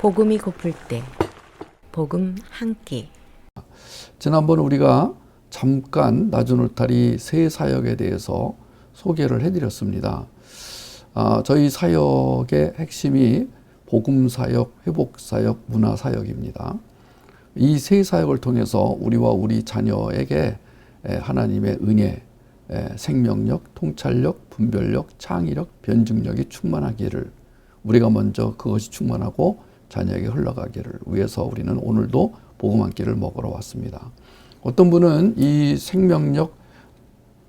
복음이 고플 때 복음 한 끼. 지난번 우리가 잠깐 낮은 울타리 새 사역에 대해서 소개를 해드렸습니다. 저희 사역의 핵심이 복음사역, 회복사역, 문화사역입니다. 이 새 사역을 통해서 우리와 우리 자녀에게 하나님의 은혜, 생명력, 통찰력, 분별력, 창의력, 변증력이 충만하기를, 우리가 먼저 그것이 충만하고 자녀에게 흘러가기를 위해서 우리는 오늘도 복음 한 끼를 먹으러 왔습니다. 어떤 분은 이 생명력,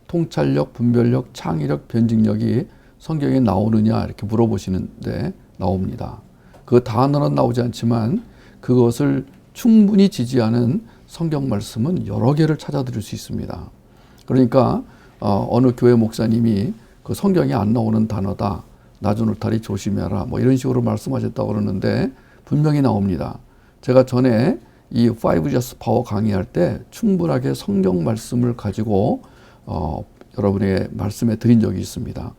통찰력, 분별력, 창의력, 변증력이 성경에 나오느냐 이렇게 물어보시는데 나옵니다. 그 단어는 나오지 않지만 그것을 충분히 지지하는 성경 말씀은 여러 개를 찾아드릴 수 있습니다. 그러니까 어느 교회 목사님이 그 성경에 안 나오는 단어다, 낮은 울타리 조심해라, 뭐 이런 식으로 말씀하셨다고 그러는데 분명히 나옵니다. 제가 전에 이 5G's 파워 강의할 때 충분하게 성경 말씀을 가지고 여러분에게 말씀해 드린 적이 있습니다.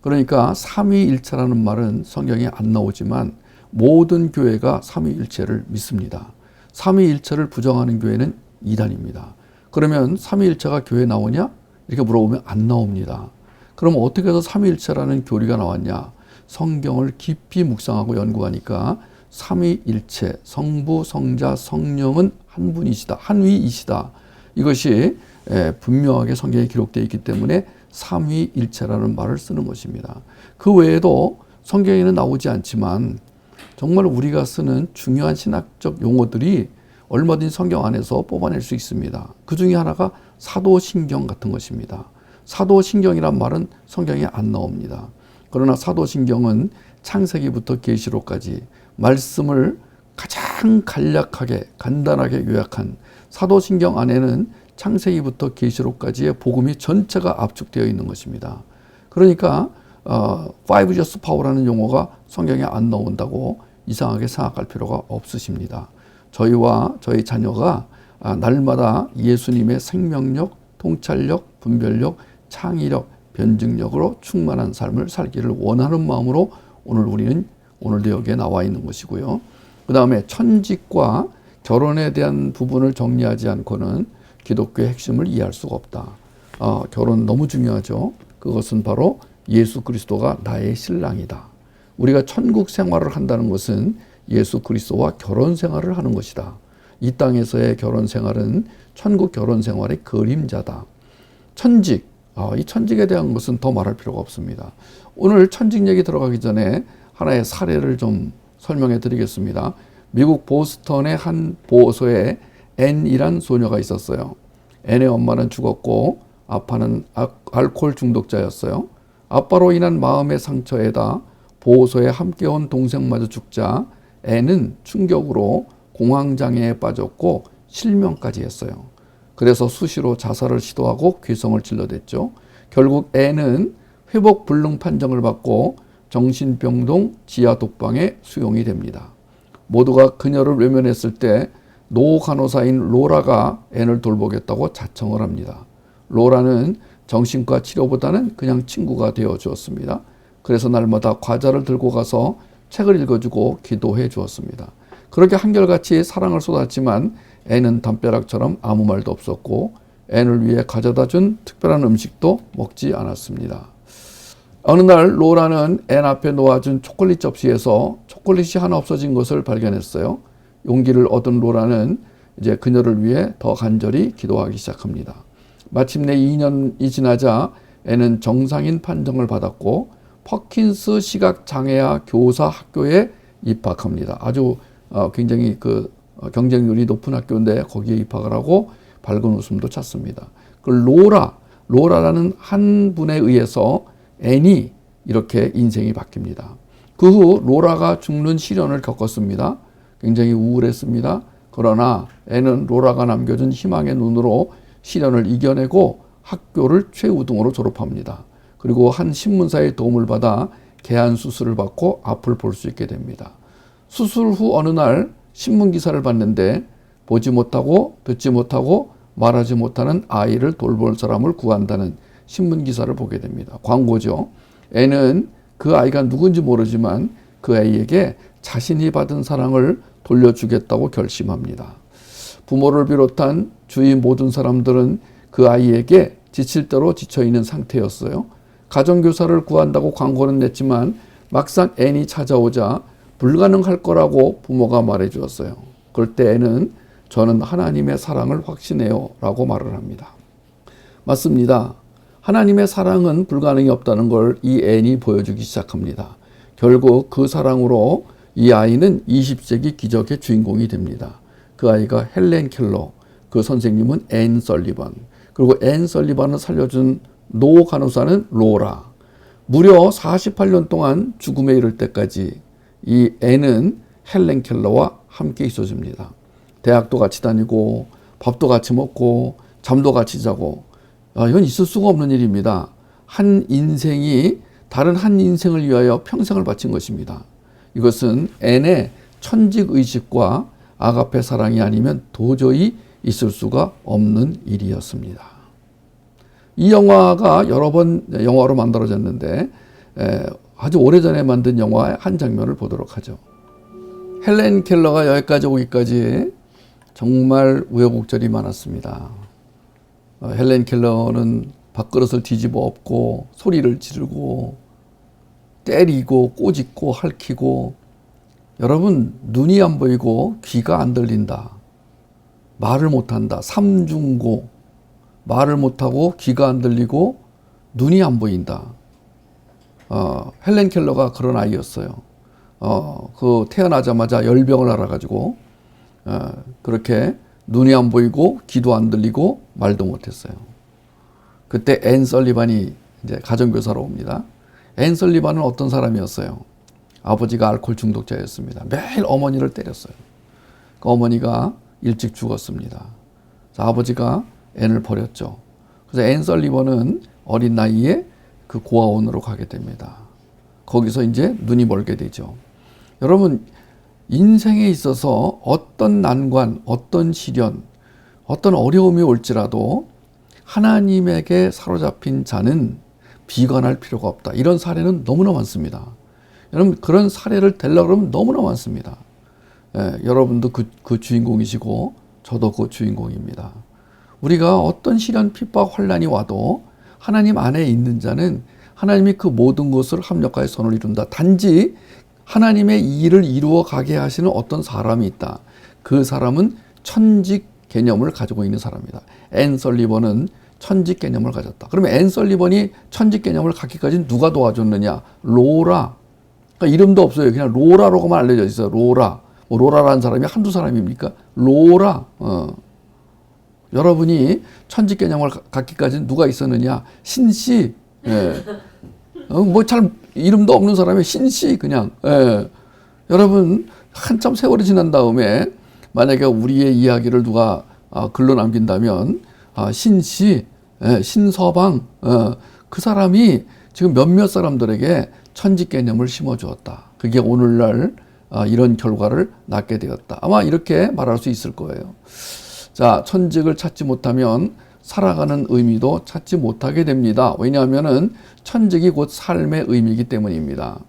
그러니까 삼위일체라는 말은 성경에 안 나오지만 모든 교회가 삼위일체를 믿습니다. 삼위일체를 부정하는 교회는 이단입니다. 그러면 삼위일체가 교회에 나오냐? 이렇게 물어보면 안 나옵니다. 그럼 어떻게 해서 삼위일체라는 교리가 나왔냐? 성경을 깊이 묵상하고 연구하니까 삼위일체, 성부, 성자, 성령은 한 분이시다, 한 위이시다. 이것이 분명하게 성경에 기록되어 있기 때문에 삼위일체라는 말을 쓰는 것입니다. 그 외에도 성경에는 나오지 않지만 정말 우리가 쓰는 중요한 신학적 용어들이 얼마든지 성경 안에서 뽑아낼 수 있습니다. 그 중에 하나가 사도신경 같은 것입니다. 사도신경이란 말은 성경에 안 나옵니다. 그러나 사도신경은 창세기부터 계시록까지 말씀을 가장 간략하게 간단하게 요약한 사도신경 안에는 창세기부터 계시록까지의 복음이 전체가 압축되어 있는 것입니다. 그러니까 5G's 파워라는 용어가 성경에 안 나온다고 이상하게 생각할 필요가 없으십니다. 저희와 저희 자녀가 날마다 예수님의 생명력, 통찰력, 분별력, 창의력, 변증력으로 충만한 삶을 살기를 원하는 마음으로 오늘도 여기에 나와 있는 것이고요. 그 다음에 천직과 결혼에 대한 부분을 정리하지 않고는 기독교의 핵심을 이해할 수가 없다. 결혼 너무 중요하죠. 그것은 바로 예수 그리스도가 나의 신랑이다. 우리가 천국 생활을 한다는 것은 예수 그리스도와 결혼 생활을 하는 것이다. 이 땅에서의 결혼 생활은 천국 결혼 생활의 그림자다. 천직, 이 천직에 대한 것은 더 말할 필요가 없습니다. 오늘 천직 얘기 들어가기 전에 하나의 사례를 좀 설명해 드리겠습니다. 미국 보스턴의 한 보호소에 앤이란 소녀가 있었어요. 앤의 엄마는 죽었고 아빠는 알코올 중독자였어요. 아빠로 인한 마음의 상처에다 보호소에 함께 온 동생마저 죽자 앤은 충격으로 공황장애에 빠졌고 실명까지 했어요. 그래서 수시로 자살을 시도하고 괴성을 질러댔죠. 결국 앤은 회복 불능 판정을 받고 정신병동 지하 독방에 수용이 됩니다. 모두가 그녀를 외면했을 때 노 간호사인 로라가 앤을 돌보겠다고 자청을 합니다. 로라는 정신과 치료보다는 그냥 친구가 되어 주었습니다. 그래서 날마다 과자를 들고 가서 책을 읽어주고 기도해 주었습니다. 그렇게 한결같이 사랑을 쏟았지만 앤은 담벼락처럼 아무 말도 없었고 앤을 위해 가져다 준 특별한 음식도 먹지 않았습니다. 어느 날 로라는 앤 앞에 놓아준 초콜릿 접시에서 초콜릿이 하나 없어진 것을 발견했어요. 용기를 얻은 로라는 이제 그녀를 위해 더 간절히 기도하기 시작합니다. 마침내 2년이 지나자 앤은 정상인 판정을 받았고 퍼킨스 시각장애아 교사 학교에 입학합니다. 아주 굉장히 경쟁률이 높은 학교인데 거기에 입학을 하고 밝은 웃음도 찾습니다. 그 로라라는 한 분에 의해서 앤이 이렇게 인생이 바뀝니다. 그 후 로라가 죽는 시련을 겪었습니다. 굉장히 우울했습니다. 그러나 앤은 로라가 남겨준 희망의 눈으로 시련을 이겨내고 학교를 최우등으로 졸업합니다. 그리고 한 신문사의 도움을 받아 개안 수술을 받고 앞을 볼 수 있게 됩니다. 수술 후 어느 날 신문 기사를 봤는데 보지 못하고 듣지 못하고 말하지 못하는 아이를 돌볼 사람을 구한다는 신문 기사를 보게 됩니다. 광고죠. 앤은 그 아이가 누군지 모르지만 그 아이에게 자신이 받은 사랑을 돌려주겠다고 결심합니다. 부모를 비롯한 주위 모든 사람들은 그 아이에게 지칠 대로 지쳐있는 상태였어요. 가정교사를 구한다고 광고는 냈지만 막상 앤이 찾아오자 불가능할 거라고 부모가 말해 주었어요. 그럴 때 앤은 저는 하나님의 사랑을 확신해요 라고 말을 합니다. 맞습니다. 하나님의 사랑은 불가능이 없다는 걸 이 앤이 보여주기 시작합니다. 결국 그 사랑으로 이 아이는 20세기 기적의 주인공이 됩니다. 그 아이가 헬렌 켈러, 그 선생님은 앤 설리번, 그리고 앤 설리번을 살려준 노 간호사는 로라. 무려 48년 동안 죽음에 이를 때까지 이 앤은 헬렌 켈러와 함께 있어줍니다. 대학도 같이 다니고 밥도 같이 먹고 잠도 같이 자고, 이건 있을 수가 없는 일입니다. 한 인생이 다른 한 인생을 위하여 평생을 바친 것입니다. 이것은 앤의 천직 의식과 아가페 사랑이 아니면 도저히 있을 수가 없는 일이었습니다. 이 영화가 여러 번 영화로 만들어졌는데 아주 오래전에 만든 영화의 한 장면을 보도록 하죠. 헬렌 켈러가 여기까지 오기까지 정말 우여곡절이 많았습니다. 헬렌 켈러는 밥그릇을 뒤집어 엎고 소리를 지르고 때리고 꼬집고 핥히고, 여러분 눈이 안 보이고 귀가 안 들린다, 말을 못한다, 삼중고, 말을 못하고 귀가 안 들리고 눈이 안 보인다. 헬렌 켈러가 그런 아이였어요. 그 태어나자마자 열병을 알아가지고 그렇게 눈이 안 보이고 귀도 안 들리고 말도 못했어요. 그때 앤 설리반이 이제 가정교사로 옵니다. 앤 설리반은 어떤 사람이었어요? 아버지가 알코올 중독자였습니다. 매일 어머니를 때렸어요. 그 어머니가 일찍 죽었습니다. 아버지가 앤을 버렸죠. 그래서 앤 설리반은 어린 나이에 그 고아원으로 가게 됩니다. 거기서 이제 눈이 멀게 되죠. 여러분, 인생에 있어서 어떤 난관, 어떤 시련, 어떤 어려움이 올지라도 하나님에게 사로잡힌 자는 비관할 필요가 없다. 이런 사례는 너무나 많습니다. 여러분, 그런 사례를 되려고 그러면 너무나 많습니다. 여러분도 그 주인공이시고 저도 그 주인공입니다. 우리가 어떤 시련, 핍박, 환난이 와도 하나님 안에 있는 자는 하나님이 그 모든 것을 합력하여 선을 이룬다. 단지 하나님의 이 일을 이루어 가게 하시는 어떤 사람이 있다. 그 사람은 천직 개념을 가지고 있는 사람이다. 앤 설리번은 천직 개념을 가졌다. 그러면 앤 설리번이 천직 개념을 갖기까지 누가 도와줬느냐? 로라. 그러니까 이름도 없어요. 그냥 로라로만 알려져 있어요. 로라. 뭐 로라라는 사람이 한두 사람입니까? 로라. 여러분이 천직 개념을 갖기까지 누가 있었느냐? 신씨. 뭐 잘 이름도 없는 사람이 신씨 그냥. 여러분, 한참 세월이 지난 다음에 만약에 우리의 이야기를 누가 글로 남긴다면 신씨, 신서방, 그 사람이 지금 몇몇 사람들에게 천직 개념을 심어주었다. 그게 오늘날 이런 결과를 낳게 되었다. 아마 이렇게 말할 수 있을 거예요. 자, 천직을 찾지 못하면 살아가는 의미도 찾지 못하게 됩니다. 왜냐하면은 천직이 곧 삶의 의미이기 때문입니다.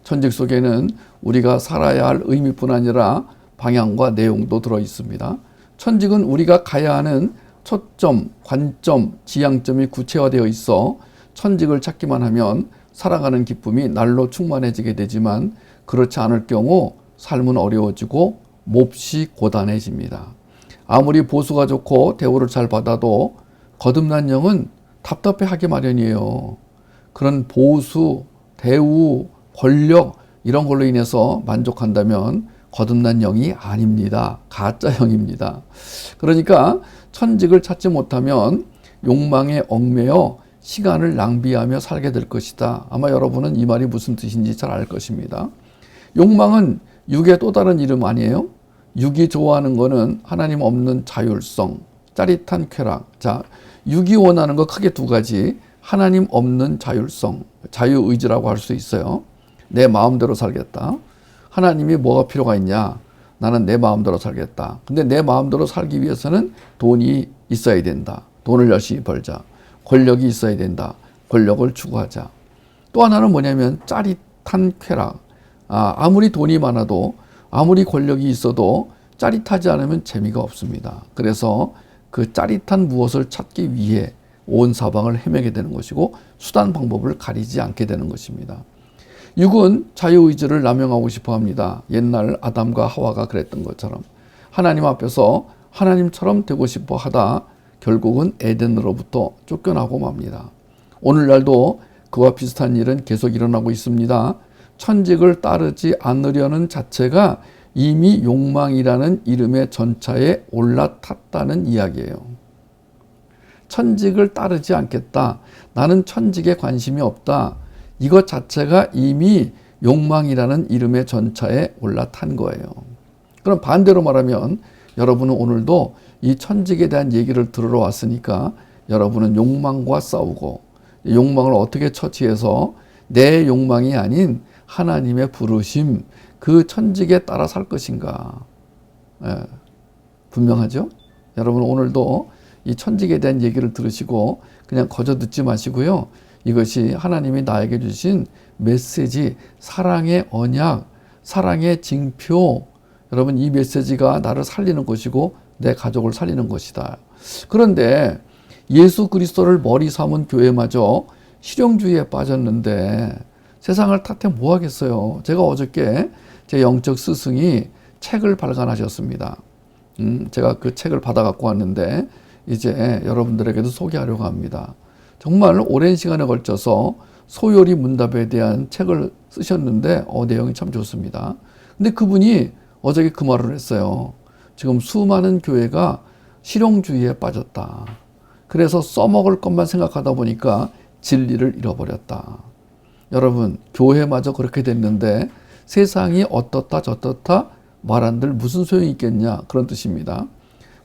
천직 속에는 우리가 살아야 할 의미뿐 아니라 방향과 내용도 들어 있습니다. 천직은 우리가 가야 하는 초점, 관점, 지향점이 구체화되어 있어 천직을 찾기만 하면 살아가는 기쁨이 날로 충만해지게 되지만 그렇지 않을 경우 삶은 어려워지고 몹시 고단해집니다. 아무리 보수가 좋고 대우를 잘 받아도 거듭난 영은 답답해하기 마련이에요. 그런 보수, 대우, 권력 이런 걸로 인해서 만족한다면 거듭난 영이 아닙니다. 가짜 영입니다. 그러니까 천직을 찾지 못하면 욕망에 얽매여 시간을 낭비하며 살게 될 것이다. 아마 여러분은 이 말이 무슨 뜻인지 잘 알 것입니다. 욕망은 육의 또 다른 이름 아니에요? 육이 좋아하는 거는 하나님 없는 자율성, 짜릿한 쾌락. 자, 육이 원하는 거 크게 두 가지. 하나님 없는 자율성, 자유의지라고 할 수 있어요. 내 마음대로 살겠다. 하나님이 뭐가 필요가 있냐? 나는 내 마음대로 살겠다. 근데 내 마음대로 살기 위해서는 돈이 있어야 된다. 돈을 열심히 벌자. 권력이 있어야 된다. 권력을 추구하자. 또 하나는 뭐냐면 짜릿한 쾌락. 아무리 돈이 많아도 아무리 권력이 있어도 짜릿하지 않으면 재미가 없습니다. 그래서 그 짜릿한 무엇을 찾기 위해 온 사방을 헤매게 되는 것이고 수단 방법을 가리지 않게 되는 것입니다. 육은 자유의지를 남용하고 싶어 합니다. 옛날 아담과 하와가 그랬던 것처럼 하나님 앞에서 하나님처럼 되고 싶어 하다 결국은 에덴으로부터 쫓겨나고 맙니다. 오늘날도 그와 비슷한 일은 계속 일어나고 있습니다. 천직을 따르지 않으려는 자체가 이미 욕망이라는 이름의 전차에 올라탔다는 이야기예요. 천직을 따르지 않겠다. 나는 천직에 관심이 없다. 이것 자체가 이미 욕망이라는 이름의 전차에 올라탄 거예요. 그럼 반대로 말하면 여러분은 오늘도 이 천직에 대한 얘기를 들으러 왔으니까 여러분은 욕망과 싸우고 욕망을 어떻게 처치해서 내 욕망이 아닌 하나님의 부르심, 그 천직에 따라 살 것인가. 분명하죠? 여러분 오늘도 이 천직에 대한 얘기를 들으시고 그냥 거저 듣지 마시고요. 이것이 하나님이 나에게 주신 메시지, 사랑의 언약, 사랑의 징표. 여러분 이 메시지가 나를 살리는 것이고 내 가족을 살리는 것이다. 그런데 예수 그리스도를 머리 삼은 교회마저 실용주의에 빠졌는데 세상을 탓해 뭐 하겠어요. 제가 어저께 제 영적 스승이 책을 발간하셨습니다. 제가 그 책을 받아 갖고 왔는데 이제 여러분들에게도 소개하려고 합니다. 정말 오랜 시간에 걸쳐서 소요리 문답에 대한 책을 쓰셨는데 내용이 참 좋습니다. 근데 그분이 어저께 그 말을 했어요. 지금 수많은 교회가 실용주의에 빠졌다. 그래서 써먹을 것만 생각하다 보니까 진리를 잃어버렸다. 여러분 교회마저 그렇게 됐는데 세상이 어떻다 저떻다 말한들 무슨 소용이 있겠냐 그런 뜻입니다.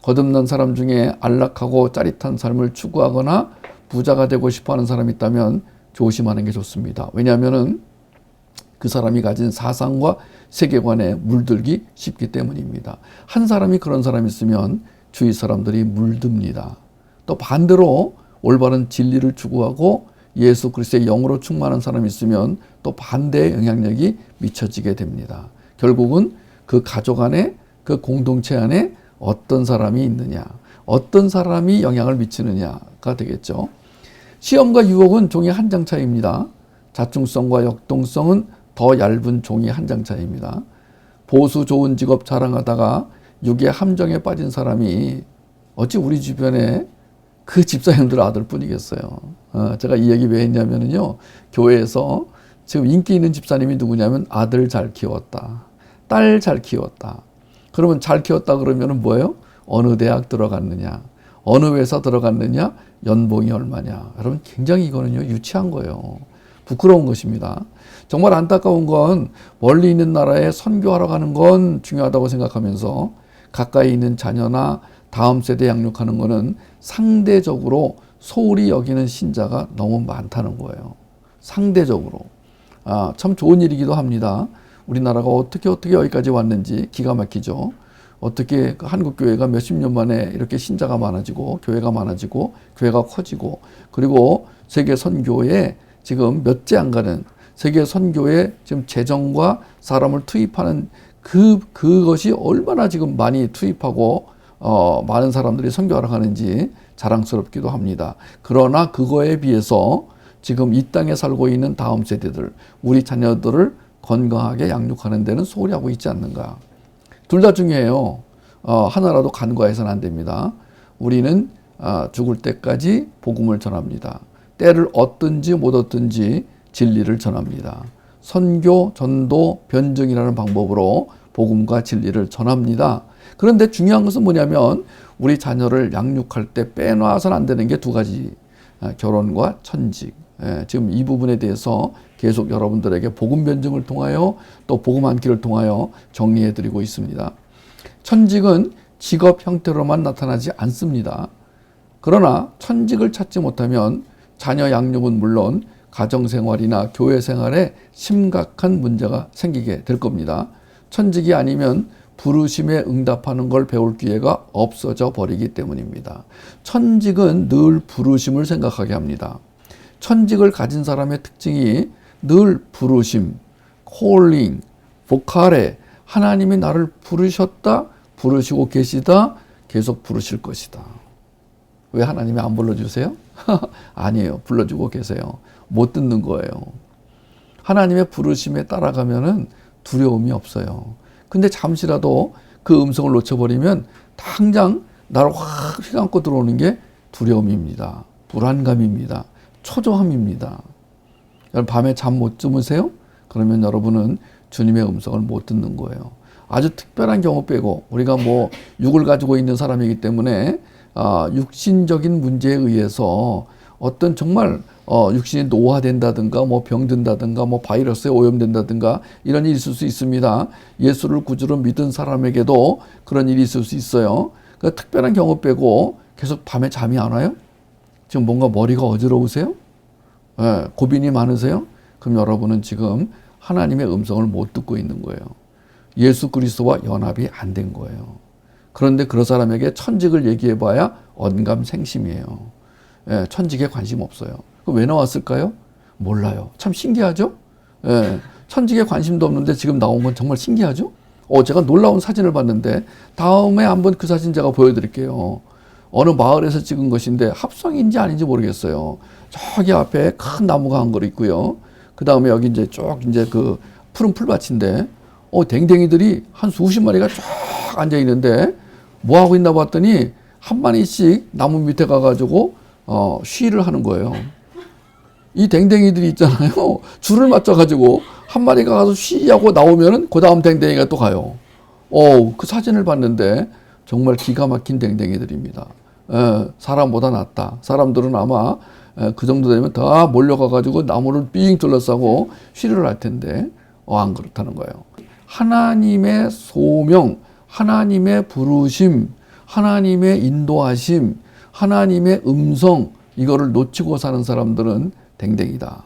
거듭난 사람 중에 안락하고 짜릿한 삶을 추구하거나 부자가 되고 싶어하는 사람이 있다면 조심하는 게 좋습니다. 왜냐하면 그 사람이 가진 사상과 세계관에 물들기 쉽기 때문입니다. 한 사람이 그런 사람이 있으면 주위 사람들이 물듭니다. 또 반대로 올바른 진리를 추구하고 예수 그리스도의 영으로 충만한 사람이 있으면 또 반대의 영향력이 미쳐지게 됩니다. 결국은 그 가족 안에 그 공동체 안에 어떤 사람이 있느냐, 어떤 사람이 영향을 미치느냐가 되겠죠. 시험과 유혹은 종이 한 장 차이입니다. 자충성과 역동성은 더 얇은 종이 한 장 차이입니다. 보수 좋은 직업 자랑하다가 육의 함정에 빠진 사람이 어찌 우리 주변에 그 집사님들 아들 뿐이겠어요. 제가 이 얘기 왜 했냐면요. 교회에서 지금 인기 있는 집사님이 누구냐면 아들 잘 키웠다. 딸 잘 키웠다. 그러면 잘 키웠다 그러면 뭐예요? 어느 대학 들어갔느냐? 어느 회사 들어갔느냐? 연봉이 얼마냐? 여러분 굉장히 이거는요 유치한 거예요. 부끄러운 것입니다. 정말 안타까운 건 멀리 있는 나라에 선교하러 가는 건 중요하다고 생각하면서 가까이 있는 자녀나 다음 세대 양육하는 거는 상대적으로 소홀히 여기는 신자가 너무 많다는 거예요. 상대적으로. 참 좋은 일이기도 합니다. 우리나라가 어떻게 여기까지 왔는지 기가 막히죠. 어떻게 한국교회가 몇십 년 만에 이렇게 신자가 많아지고 교회가 많아지고 교회가 커지고 그리고 세계 선교에 지금 몇째 안 가는 세계 선교에 지금 재정과 사람을 투입하는 그것이 얼마나 지금 많이 투입하고 많은 사람들이 선교하러 가는지 자랑스럽기도 합니다. 그러나 그거에 비해서 지금 이 땅에 살고 있는 다음 세대들, 우리 자녀들을 건강하게 양육하는 데는 소홀히 하고 있지 않는가. 둘 다 중요해요. 하나라도 간과해서는 안 됩니다. 우리는 죽을 때까지 복음을 전합니다. 때를 얻든지 못 얻든지 진리를 전합니다. 선교, 전도, 변증이라는 방법으로 복음과 진리를 전합니다. 그런데 중요한 것은 뭐냐면 우리 자녀를 양육할 때 빼놔서는 안 되는 게 두 가지. 결혼과 천직. 지금 이 부분에 대해서 계속 여러분들에게 복음 변증을 통하여 또 복음 안기를 통하여 정리해 드리고 있습니다. 천직은 직업 형태로만 나타나지 않습니다. 그러나 천직을 찾지 못하면 자녀 양육은 물론 가정생활이나 교회생활에 심각한 문제가 생기게 될 겁니다. 천직이 아니면 부르심에 응답하는 걸 배울 기회가 없어져 버리기 때문입니다. 천직은 늘 부르심을 생각하게 합니다. 천직을 가진 사람의 특징이 늘 부르심, 콜링, 보카레, 하나님이 나를 부르셨다, 부르시고 계시다, 계속 부르실 것이다. 왜 하나님이 안 불러주세요? 아니에요. 불러주고 계세요. 못 듣는 거예요. 하나님의 부르심에 따라가면은 두려움이 없어요. 근데 잠시라도 그 음성을 놓쳐버리면 당장 나를 확 휘감고 들어오는 게 두려움입니다. 불안감입니다. 초조함입니다. 여러분 밤에 잠 못 주무세요? 그러면 여러분은 주님의 음성을 못 듣는 거예요. 아주 특별한 경우 빼고 우리가 뭐 육을 가지고 있는 사람이기 때문에 육신적인 문제에 의해서 어떤 정말 육신이 노화된다든가 뭐 병든다든가 뭐 바이러스에 오염된다든가 이런 일이 있을 수 있습니다. 예수를 구주로 믿은 사람에게도 그런 일이 있을 수 있어요. 그러니까 특별한 경우 빼고 계속 밤에 잠이 안 와요? 지금 뭔가 머리가 어지러우세요? 네, 고민이 많으세요? 그럼 여러분은 지금 하나님의 음성을 못 듣고 있는 거예요. 예수 그리스도와 연합이 안 된 거예요. 그런데 그런 사람에게 천직을 얘기해봐야 언감생심이에요. 예, 천직에 관심 없어요. 왜 나왔을까요? 몰라요. 참 신기하죠? 예, 천직에 관심도 없는데 지금 나온 건 정말 신기하죠? 제가 놀라운 사진을 봤는데 다음에 한번 그 사진 제가 보여드릴게요. 어느 마을에서 찍은 것인데 합성인지 아닌지 모르겠어요. 저기 앞에 큰 나무가 한 그루 있고요. 그 다음에 여기 이제 쭉 이제 그 푸른 풀밭인데 댕댕이들이 한 수십 마리가 쫙 앉아 있는데 뭐 하고 있나 봤더니 한 마리씩 나무 밑에 가가지고 쉬를 하는 거예요. 이 댕댕이들이 있잖아요. 줄을 맞춰가지고 한 마리가 가서 쉬하고 나오면은 그 다음 댕댕이가 또 가요. 그 사진을 봤는데 정말 기가 막힌 댕댕이들입니다. 사람보다 낫다. 사람들은 아마 그 정도 되면 다 몰려가가지고 나무를 삥 둘러싸고 쉬를 할 텐데 안 그렇다는 거예요. 하나님의 소명, 하나님의 부르심, 하나님의 인도하심, 하나님의 음성 이거를 놓치고 사는 사람들은 댕댕이다.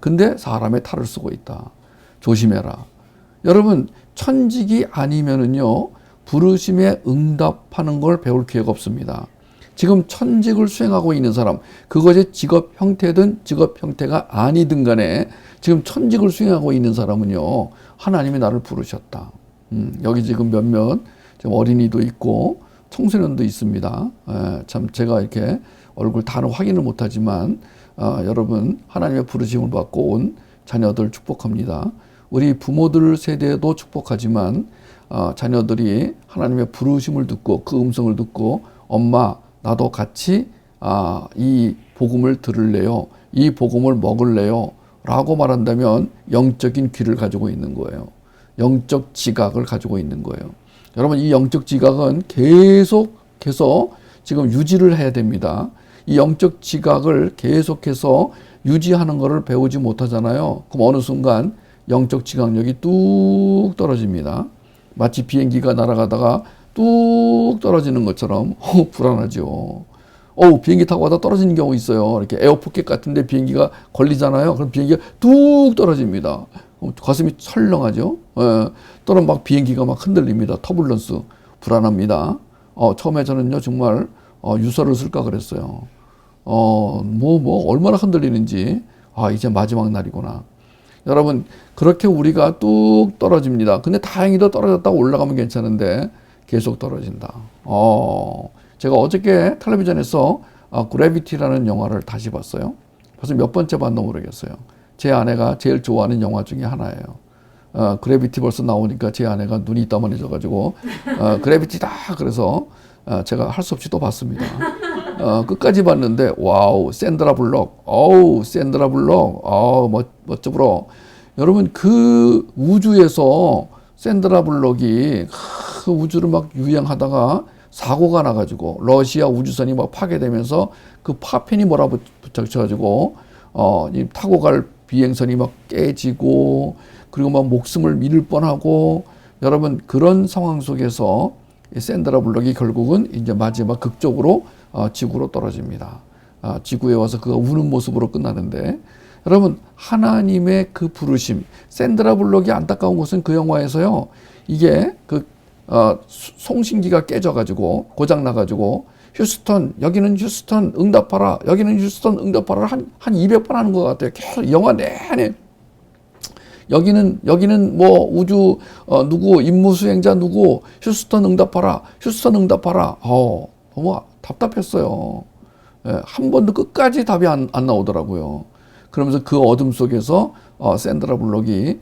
근데 사람의 탈을 쓰고 있다. 조심해라. 여러분 천직이 아니면은요 부르심에 응답하는 걸 배울 기회가 없습니다. 지금 천직을 수행하고 있는 사람, 그것이 직업 형태든 직업 형태가 아니든 간에 지금 천직을 수행하고 있는 사람은요 하나님이 나를 부르셨다. 여기 지금 몇몇 지금 어린이도 있고 청소년도 있습니다. 참 제가 이렇게 얼굴 다는 확인을 못하지만 여러분 하나님의 부르심을 받고 온 자녀들 축복합니다. 우리 부모들 세대도 축복하지만 자녀들이 하나님의 부르심을 듣고 그 음성을 듣고 엄마 나도 같이 이 복음을 들을래요. 이 복음을 먹을래요. 라고 말한다면 영적인 귀를 가지고 있는 거예요. 영적 지각을 가지고 있는 거예요. 여러분 이 영적 지각은 계속해서 지금 유지를 해야 됩니다. 이 영적 지각을 계속해서 유지하는 것을 배우지 못하잖아요. 그럼 어느 순간 영적 지각력이 뚝 떨어집니다. 마치 비행기가 날아가다가 뚝 떨어지는 것처럼 불안하죠. 비행기 타고 가다 떨어지는 경우 있어요. 이렇게 에어포켓 같은데 비행기가 걸리잖아요. 그럼 비행기가 뚝 떨어집니다. 가슴이 철렁하죠. 또는 막 비행기가 막 흔들립니다. 터뷸런스 불안합니다. 처음에 저는요 정말 유서를 쓸까 그랬어요. 얼마나 흔들리는지 이제 마지막 날이구나. 여러분 그렇게 우리가 뚝 떨어집니다. 근데 다행히도 떨어졌다가 올라가면 괜찮은데 계속 떨어진다. 제가 어저께 텔레비전에서 그래비티라는 영화를 다시 봤어요. 벌써 몇 번째 봤나 모르겠어요. 제 아내가 제일 좋아하는 영화 중에 하나예요. 그래비티 벌써 나오니까 제 아내가 눈이 따만해져가지고 그래비티다 그래서 제가 할 수 없이 또 봤습니다. 끝까지 봤는데 와우 샌드라 블록 샌드라 블록 멋져 불어. 여러분 그 우주에서 샌드라 블록이 그 우주를 막 유영하다가 사고가 나가지고 러시아 우주선이 막 파괴되면서 그 파편이 몰아붙여가지고 타고 갈 비행선이 막 깨지고 그리고 막 목숨을 잃을 뻔하고 여러분 그런 상황 속에서 샌드라 블록이 결국은 이제 마지막 극적으로 지구로 떨어집니다. 지구에 와서 그가 우는 모습으로 끝나는데 여러분 하나님의 그 부르심 샌드라 블록이 안타까운 것은 그 영화에서요 이게 그 송신기가 깨져가지고 고장나가지고 휴스턴 여기는 휴스턴 응답하라 여기는 휴스턴 응답하라 한 200번 하는 것 같아요. 계속 영화 내내 여기는 뭐 우주 누구 임무 수행자 누구 휴스턴 응답하라. 휴스턴 응답하라. 너무 답답했어요. 예, 한 번도 끝까지 답이 안 나오더라고요. 그러면서 그 어둠 속에서 샌드라 블록이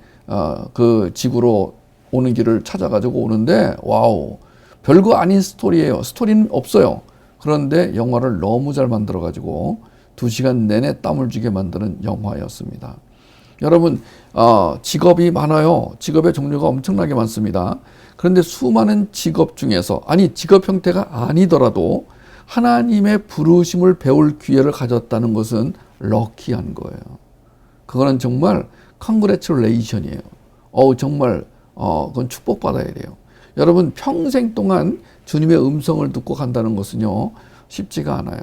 그 지구로 오는 길을 찾아가지고 오는데 와우, 별거 아닌 스토리예요. 스토리는 없어요. 그런데 영화를 너무 잘 만들어가지고 2시간 내내 땀을 쥐게 만드는 영화였습니다. 여러분, 직업이 많아요. 직업의 종류가 엄청나게 많습니다. 그런데 수많은 직업 중에서, 아니 직업 형태가 아니더라도 하나님의 부르심을 배울 기회를 가졌다는 것은 럭키한 거예요. 그거는 정말 컨그레츄레이션이에요. 정말 그건 축복받아야 돼요. 여러분, 평생 동안 주님의 음성을 듣고 간다는 것은요, 쉽지가 않아요.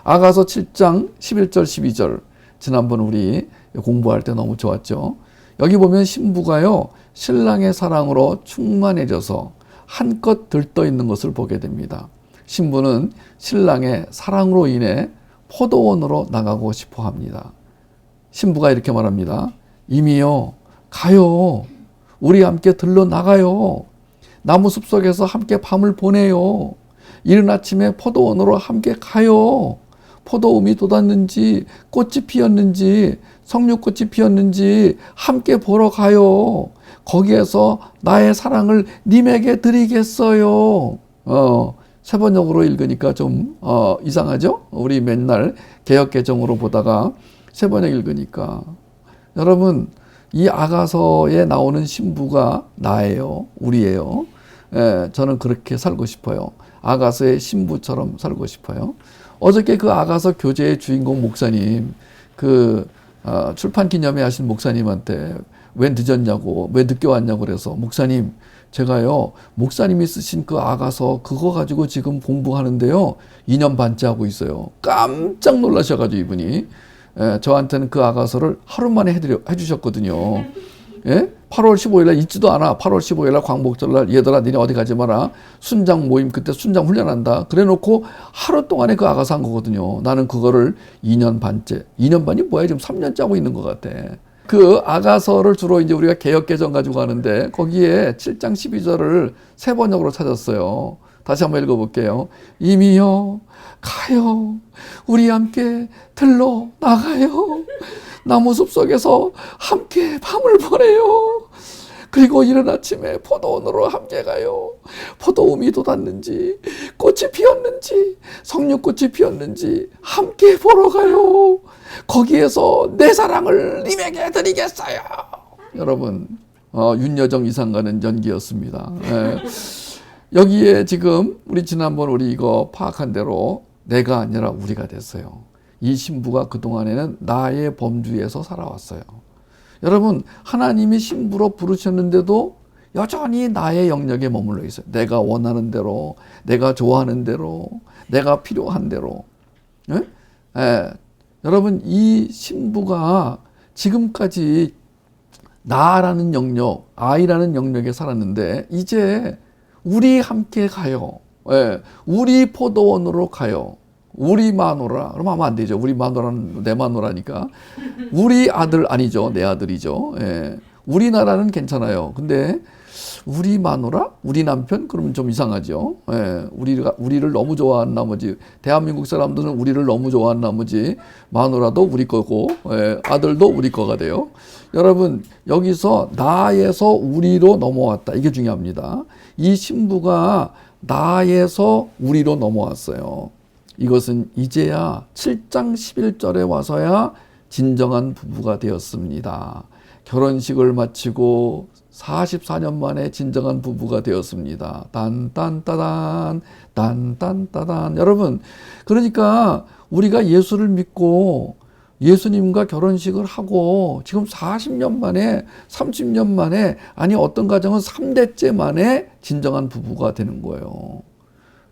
아가서 7장 11절 12절 지난번 우리 공부할 때 너무 좋았죠. 여기 보면 신부가요, 신랑의 사랑으로 충만해져서 한껏 들떠 있는 것을 보게 됩니다. 신부는 신랑의 사랑으로 인해 포도원으로 나가고 싶어 합니다. 신부가 이렇게 말합니다. 이미요, 가요. 우리 함께 들러 나가요. 나무 숲속에서 함께 밤을 보내요. 이른 아침에 포도원으로 함께 가요. 포도음이 돋았는지 꽃이 피었는지 석류꽃이 피었는지 함께 보러 가요. 거기에서 나의 사랑을 님에게 드리겠어요. 세번역으로 읽으니까 좀 이상하죠? 우리 맨날 개역개정으로 보다가 세번역 읽으니까. 여러분, 이 아가서에 나오는 신부가 나예요. 우리예요. 저는 그렇게 살고 싶어요. 아가서의 신부처럼 살고 싶어요. 어저께 그 아가서 교재의 주인공 목사님, 출판 기념회 하신 목사님한테 왜 늦었냐고, 왜 늦게 왔냐고 그래서, 목사님, 제가요, 목사님이 쓰신 그 아가서 그거 가지고 지금 공부하는데요, 2년 반째 하고 있어요. 깜짝 놀라셔가지고 이분이 저한테는 그 아가서를 하루 만에 해주셨거든요. 예? 8월 15일 날 있지도 않아. 8월 15일 날 광복절 날 얘들아 니네 어디 가지 마라. 순장 모임 그때 순장 훈련한다. 그래 놓고 하루 동안에 그 아가서 한 거거든요. 나는 그거를 2년 반째. 2년 반이 뭐야? 지금 3년째 하고 있는 것 같아. 그 아가서를 주로 이제 우리가 개역개정 가지고 하는데 거기에 7장 12절을 세 번역으로 찾았어요. 다시 한번 읽어볼게요. 이미요, 가요. 우리 함께 들러 나가요. 나무숲 속에서 함께 밤을 보내요. 그리고 이른 아침에 포도원으로 함께 가요. 포도음이 돋았는지 꽃이 피었는지 석류꽃이 피었는지 함께 보러 가요. 거기에서 내 사랑을 님에게 드리겠어요. 여러분, 윤여정 이상가는 연기였습니다. 여기에 지금 우리 지난번 우리 이거 파악한 대로 내가 아니라 우리가 됐어요. 이 신부가 그동안에는 나의 범주에서 살아왔어요. 여러분, 하나님이 신부로 부르셨는데도 여전히 나의 영역에 머물러 있어요. 내가 원하는 대로, 내가 좋아하는 대로, 내가 필요한 대로. 여러분, 이 신부가 지금까지 나라는 영역, 아이라는 영역에 살았는데 이제 우리 함께 가요. 우리 포도원으로 가요. 우리 마누라. 그러면 하면 안 되죠. 우리 마누라는 내 마누라니까. 우리 아들 아니죠. 내 아들이죠. 우리나라는 괜찮아요. 근데 우리 마누라? 우리 남편? 그러면 좀 이상하죠. 우리를 너무 좋아한 나머지, 대한민국 사람들은 우리를 너무 좋아한 나머지 마누라도 우리 거고, 아들도 우리 거가 돼요. 여러분, 여기서 나에서 우리로 넘어왔다. 이게 중요합니다. 이 신부가 나에서 우리로 넘어왔어요. 이것은 이제야 7장 11절에 와서야 진정한 부부가 되었습니다. 결혼식을 마치고 44년 만에 진정한 부부가 되었습니다. 딴딴따단, 딴딴따단. 여러분, 그러니까 우리가 예수를 믿고 예수님과 결혼식을 하고 지금 40년 만에, 30년 만에, 아니 어떤 가정은 3대째 만에 진정한 부부가 되는 거예요.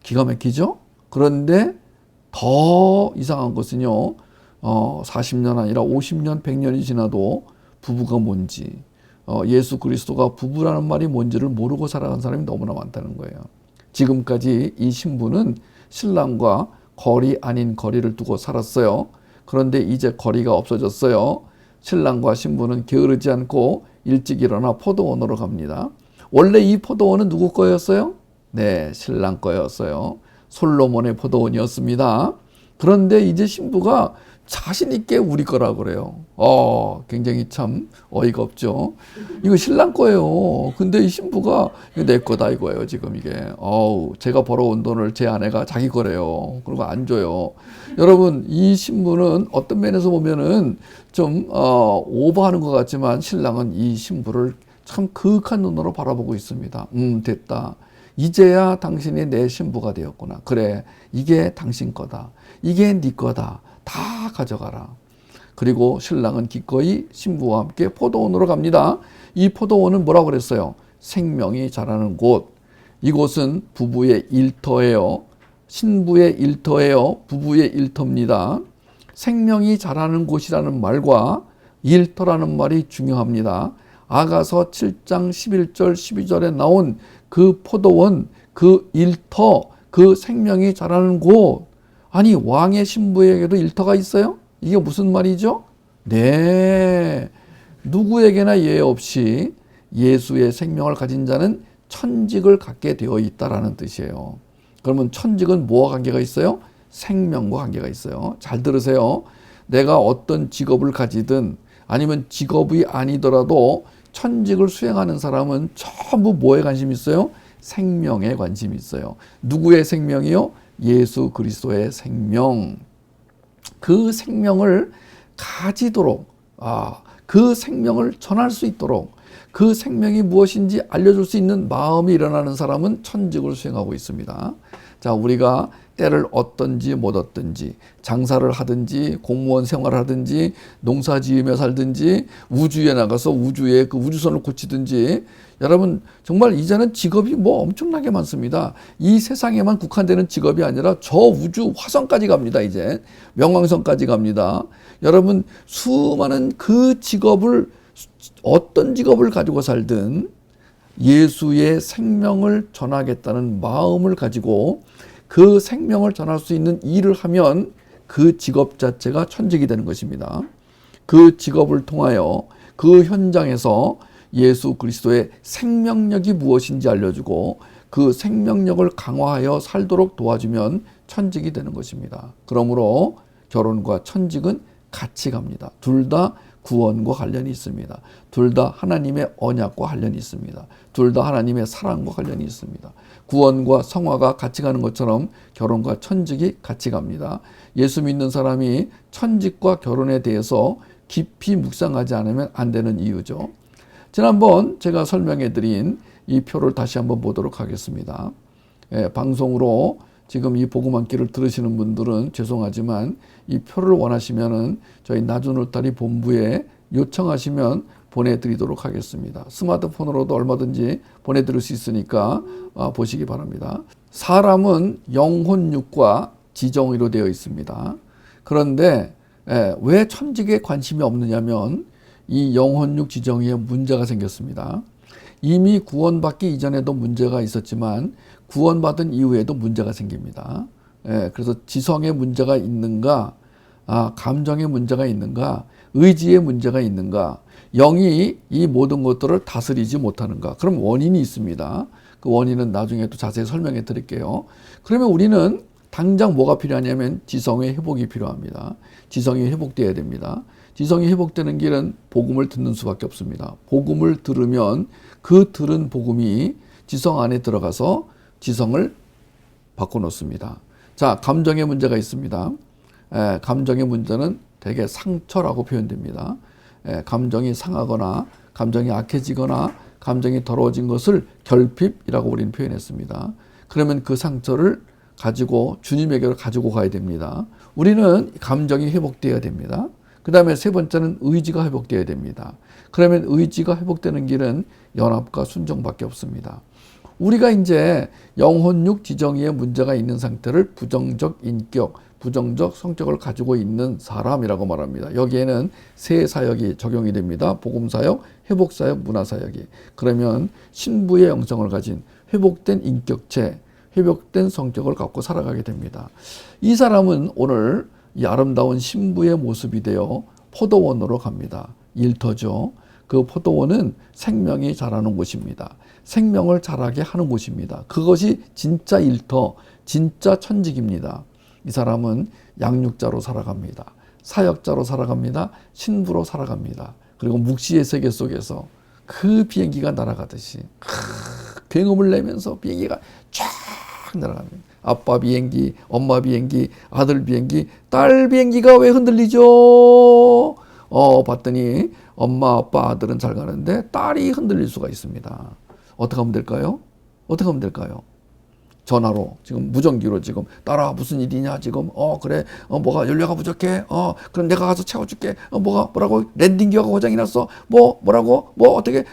기가 막히죠? 그런데 더 이상한 것은요, 40년 아니라 50년, 100년이 지나도 부부가 뭔지, 예수 그리스도가 부부라는 말이 뭔지를 모르고 살아간 사람이 너무나 많다는 거예요. 지금까지 이 신부는 신랑과 거리 아닌 거리를 두고 살았어요. 그런데 이제 거리가 없어졌어요. 신랑과 신부는 게으르지 않고 일찍 일어나 포도원으로 갑니다. 원래 이 포도원은 누구 거였어요? 네, 신랑 거였어요. 솔로몬의 포도원이었습니다. 그런데 이제 신부가 자신 있게 우리 거라 그래요. 굉장히 참 어이가 없죠. 이거 신랑 거예요. 근데 이 신부가 이거 내 거다 이거예요. 지금 이게. 제가 벌어온 돈을 제 아내가 자기 거래요. 그리고 안 줘요. 여러분, 이 신부는 어떤 면에서 보면은 좀 오버하는 것 같지만 신랑은 이 신부를 참 그윽한 눈으로 바라보고 있습니다. 됐다. 이제야 당신이 내 신부가 되었구나. 그래, 이게 당신 거다. 이게 네 거다. 다 가져가라. 그리고 신랑은 기꺼이 신부와 함께 포도원으로 갑니다. 이 포도원은 뭐라고 그랬어요? 생명이 자라는 곳. 이곳은 부부의 일터예요. 신부의 일터예요. 부부의 일터입니다. 생명이 자라는 곳이라는 말과 일터라는 말이 중요합니다. 아가서 7장 11절 12절에 나온 그 포도원, 그 일터, 그 생명이 자라는 곳. 아니, 왕의 신부에게도 일터가 있어요? 이게 무슨 말이죠? 네, 누구에게나 예외 없이 예수의 생명을 가진 자는 천직을 갖게 되어 있다라는 뜻이에요. 그러면 천직은 뭐와 관계가 있어요? 생명과 관계가 있어요. 잘 들으세요. 내가 어떤 직업을 가지든 아니면 직업이 아니더라도 천직을 수행하는 사람은 전부 뭐에 관심이 있어요? 생명에 관심이 있어요. 누구의 생명이요? 예수 그리스도의 생명. 그 생명을 가지도록, 그 생명을 전할 수 있도록, 그 생명이 무엇인지 알려줄 수 있는 마음이 일어나는 사람은 천직을 수행하고 있습니다. 자, 우리가 때를 얻든지 못 얻든지, 장사를 하든지 공무원 생활을 하든지 농사 지으며 살든지 우주에 나가서 우주에 그 우주선을 고치든지, 여러분 정말 이제는 직업이 뭐 엄청나게 많습니다. 이 세상에만 국한되는 직업이 아니라 저 우주 화성까지 갑니다. 이제 명왕성까지 갑니다. 여러분 수많은 그 직업을, 어떤 직업을 가지고 살든 예수의 생명을 전하겠다는 마음을 가지고 그 생명을 전할 수 있는 일을 하면 그 직업 자체가 천직이 되는 것입니다. 그 직업을 통하여 그 현장에서 예수 그리스도의 생명력이 무엇인지 알려주고 그 생명력을 강화하여 살도록 도와주면 천직이 되는 것입니다. 그러므로 결혼과 천직은 같이 갑니다. 둘 다 구원과 관련이 있습니다. 둘 다 하나님의 언약과 관련이 있습니다. 둘 다 하나님의 사랑과 관련이 있습니다. 구원과 성화가 같이 가는 것처럼 결혼과 천직이 같이 갑니다. 예수 믿는 사람이 천직과 결혼에 대해서 깊이 묵상하지 않으면 안 되는 이유죠. 지난번 제가 설명해 드린 이 표를 다시 한번 보도록 하겠습니다. 방송으로 지금 이 복음 한 끼를 들으시는 분들은 죄송하지만 이 표를 원하시면은 저희 나주 울타리 본부에 요청하시면 보내드리도록 하겠습니다. 스마트폰으로도 얼마든지 보내드릴 수 있으니까 보시기 바랍니다. 사람은 영혼육과 지정의로 되어 있습니다. 그런데 왜 천직에 관심이 없느냐면 이 영혼육 지정의에 문제가 생겼습니다. 이미 구원받기 이전에도 문제가 있었지만 구원받은 이후에도 문제가 생깁니다. 그래서 지성에 문제가 있는가, 감정에 문제가 있는가, 의지에 문제가 있는가, 영이 이 모든 것들을 다스리지 못하는가. 그럼 원인이 있습니다. 그 원인은 나중에 또 자세히 설명해 드릴게요. 그러면 우리는 당장 뭐가 필요하냐면 지성의 회복이 필요합니다. 지성이 회복되어야 됩니다. 지성이 회복되는 길은 복음을 듣는 수밖에 없습니다. 복음을 들으면 그 들은 복음이 지성 안에 들어가서 지성을 바꿔놓습니다. 자, 감정의 문제가 있습니다. 감정의 문제는 대개 상처라고 표현됩니다. 감정이 상하거나 감정이 악해지거나 감정이 더러워진 것을 결핍이라고 우리는 표현했습니다. 그러면 그 상처를 가지고 주님에게로 가지고 가야 됩니다. 우리는 감정이 회복되어야 됩니다. 그 다음에 세 번째는 의지가 회복되어야 됩니다. 그러면 의지가 회복되는 길은 연합과 순종밖에 없습니다. 우리가 이제 영혼육 지정의에 문제가 있는 상태를 부정적 인격, 부정적 성격을 가지고 있는 사람이라고 말합니다. 여기에는 세 사역이 적용이 됩니다. 복음사역, 회복사역, 문화사역이. 그러면 신부의 영성을 가진 회복된 인격체, 회복된 성격을 갖고 살아가게 됩니다. 이 사람은 오늘 이 아름다운 신부의 모습이 되어 포도원으로 갑니다. 일터죠. 그 포도원은 생명이 자라는 곳입니다. 생명을 자라게 하는 곳입니다. 그것이 진짜 일터, 진짜 천직입니다. 이 사람은 양육자로 살아갑니다. 사역자로 살아갑니다. 신부로 살아갑니다. 그리고 묵시의 세계 속에서 그 비행기가 날아가듯이 굉음을 내면서 비행기가 쫙 날아갑니다. 아빠 비행기, 엄마 비행기, 아들 비행기, 딸 비행기가 왜 흔들리죠? 봤더니 엄마, 아빠, 아들은 잘 가는데 딸이 흔들릴 수가 있습니다. 어떻게 하면 될까요? 어떻게 하면 될까요? 전화로 지금 무전기로 지금 딸아 무슨 일이냐 지금 그래 뭐가 연료가 부족해 그럼 내가 가서 채워줄게 뭐라고 랜딩 기어가 고장이 났어 뭐라고 어떻게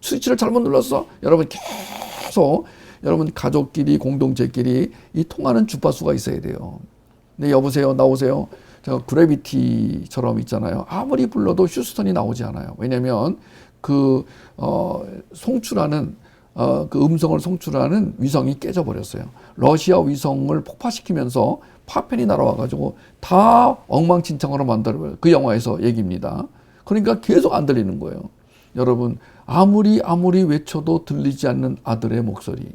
스위치를 잘못 눌렀어. 여러분 계속 여러분 가족끼리 공동체끼리 이 통하는 주파수가 있어야 돼요. 네 여보세요 나오세요. 제가 그래비티처럼 있잖아요. 아무리 불러도 휴스턴이 나오지 않아요. 왜냐하면 그 송출하는 그 음성을 송출하는 위성이 깨져버렸어요. 러시아 위성을 폭파시키면서 파편이 날아와가지고 다 엉망진창으로 만들어버려요. 그 영화에서 얘기입니다. 그러니까 계속 안 들리는 거예요. 여러분 아무리 외쳐도 들리지 않는 아들의 목소리,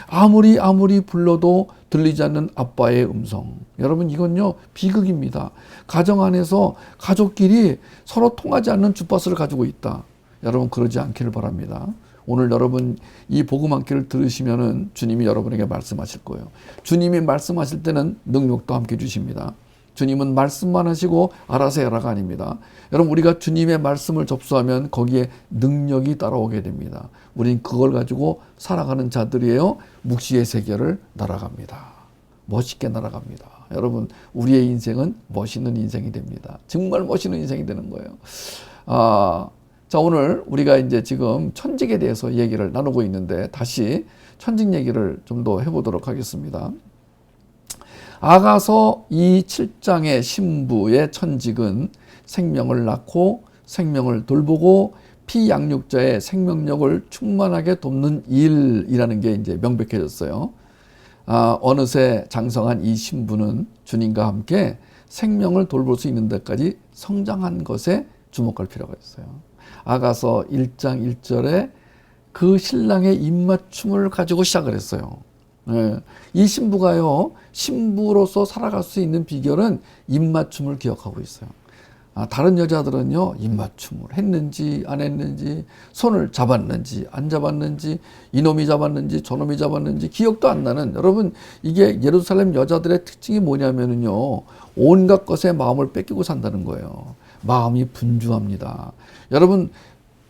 아무리 불러도 들리지 않는 아빠의 음성. 여러분 이건요 비극입니다. 가정 안에서 가족끼리 서로 통하지 않는 주파수를 가지고 있다. 여러분 그러지 않기를 바랍니다. 오늘 여러분 이 복음 한 끼를 들으시면은 주님이 여러분에게 말씀하실 거예요. 주님이 말씀하실 때는 능력도 함께 주십니다. 주님은 말씀만 하시고 알아서 해라가 아닙니다. 여러분 우리가 주님의 말씀을 접수하면 거기에 능력이 따라오게 됩니다. 우린 그걸 가지고 살아가는 자들이에요. 묵시의 세계를 날아갑니다. 멋있게 날아갑니다. 여러분 우리의 인생은 멋있는 인생이 됩니다. 정말 멋있는 인생이 되는 거예요. 자, 오늘 우리가 이제 지금 천직에 대해서 얘기를 나누고 있는데 다시 천직 얘기를 좀 더 해보도록 하겠습니다. 아가서 이 7장의 신부의 천직은 생명을 낳고 생명을 돌보고 피양육자의 생명력을 충만하게 돕는 일이라는 게 이제 명백해졌어요. 어느새 장성한 이 신부는 주님과 함께 생명을 돌볼 수 있는 데까지 성장한 것에 주목할 필요가 있어요. 아가서 1장 1절에 그 신랑의 입맞춤을 가지고 시작을 했어요. 이 신부가요, 신부로서 살아갈 수 있는 비결은 입맞춤을 기억하고 있어요. 다른 여자들은요, 입맞춤을 했는지 안 했는지, 손을 잡았는지 안 잡았는지, 이놈이 잡았는지 저놈이 잡았는지 기억도 안 나는, 여러분 이게 예루살렘 여자들의 특징이 뭐냐면요, 온갖 것에 마음을 뺏기고 산다는 거예요. 마음이 분주합니다. 여러분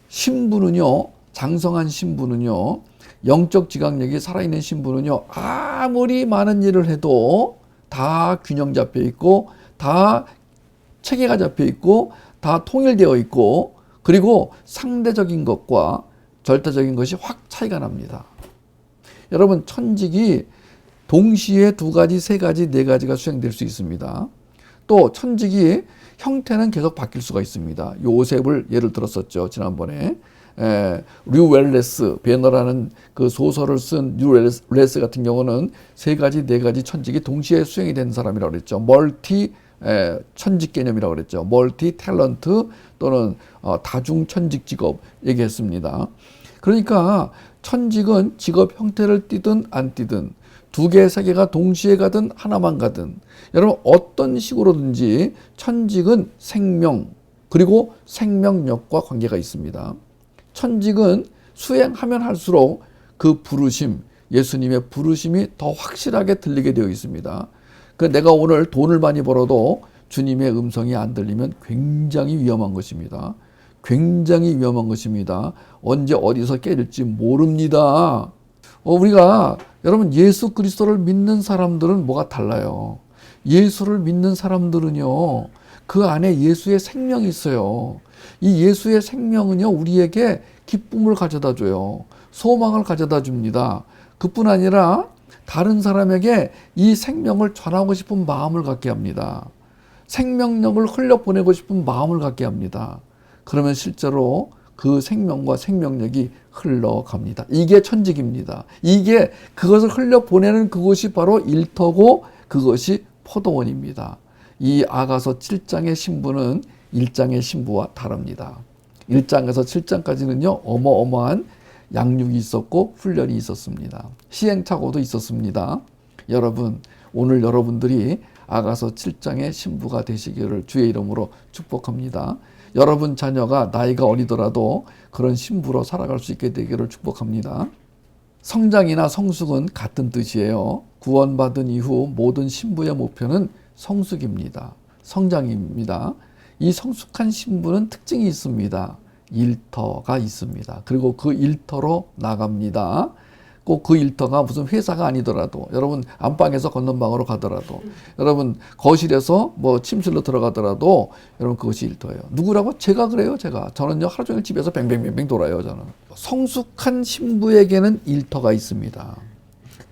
신부는요, 장성한 신부는요, 영적 지각력이 살아있는 신부는요, 아무리 많은 일을 해도 다 균형 잡혀 있고 다 체계가 잡혀 있고 다 통일되어 있고, 그리고 상대적인 것과 절대적인 것이 확 차이가 납니다. 여러분 천직이 동시에 2가지, 3가지, 4가지가 수행될 수 있습니다. 또 천직이 형태는 계속 바뀔 수가 있습니다. 요셉을 예를 들었었죠, 지난번에. 류웰레스, 베너라는 그 소설을 쓴 류웰레스 같은 경우는 3가지, 4가지 천직이 동시에 수행이 된 사람이라고 그랬죠. 멀티 천직 개념이라고 그랬죠. 멀티 탤런트 또는 다중 천직 직업 얘기했습니다. 그러니까 천직은 직업 형태를 띠든 안 띠든 2개, 3개가 동시에 가든 하나만 가든, 여러분 어떤 식으로든지 천직은 생명 그리고 생명력과 관계가 있습니다. 천직은 수행하면 할수록 그 부르심, 예수님의 부르심이 더 확실하게 들리게 되어 있습니다. 내가 오늘 돈을 많이 벌어도 주님의 음성이 안 들리면 굉장히 위험한 것입니다. 굉장히 위험한 것입니다. 언제 어디서 깨질지 모릅니다. 우리가 여러분 예수 그리스도를 믿는 사람들은 뭐가 달라요? 예수를 믿는 사람들은요, 그 안에 예수의 생명이 있어요. 이 예수의 생명은요, 우리에게 기쁨을 가져다 줘요. 소망을 가져다 줍니다. 그뿐 아니라 다른 사람에게 이 생명을 전하고 싶은 마음을 갖게 합니다. 생명력을 흘려보내고 싶은 마음을 갖게 합니다. 그러면 실제로 그 생명과 생명력이 흘러갑니다. 이게 천직입니다. 이게 그것을 흘려보내는 그것이 바로 일터고 그것이 포도원입니다. 이 아가서 7장의 신부는 1장의 신부와 다릅니다. 1장에서 7장까지는요, 어마어마한 양육이 있었고 훈련이 있었습니다. 시행착오도 있었습니다. 여러분, 오늘 여러분들이 아가서 7장의 신부가 되시기를 주의 이름으로 축복합니다. 여러분 자녀가 나이가 어리더라도 그런 신부로 살아갈 수 있게 되기를 축복합니다. 성장이나 성숙은 같은 뜻이에요. 구원받은 이후 모든 신부의 목표는 성숙입니다. 성장입니다. 이 성숙한 신부는 특징이 있습니다. 일터가 있습니다. 그리고 그 일터로 나갑니다. 꼭 그 일터가 무슨 회사가 아니더라도, 여러분 안방에서 건넌방으로 가더라도, 여러분 거실에서 뭐 침실로 들어가더라도 여러분 그것이 일터예요. 누구라고? 제가 그래요. 저는요 하루 종일 집에서 뱅뱅뱅뱅 돌아요. 저는. 성숙한 신부에게는 일터가 있습니다.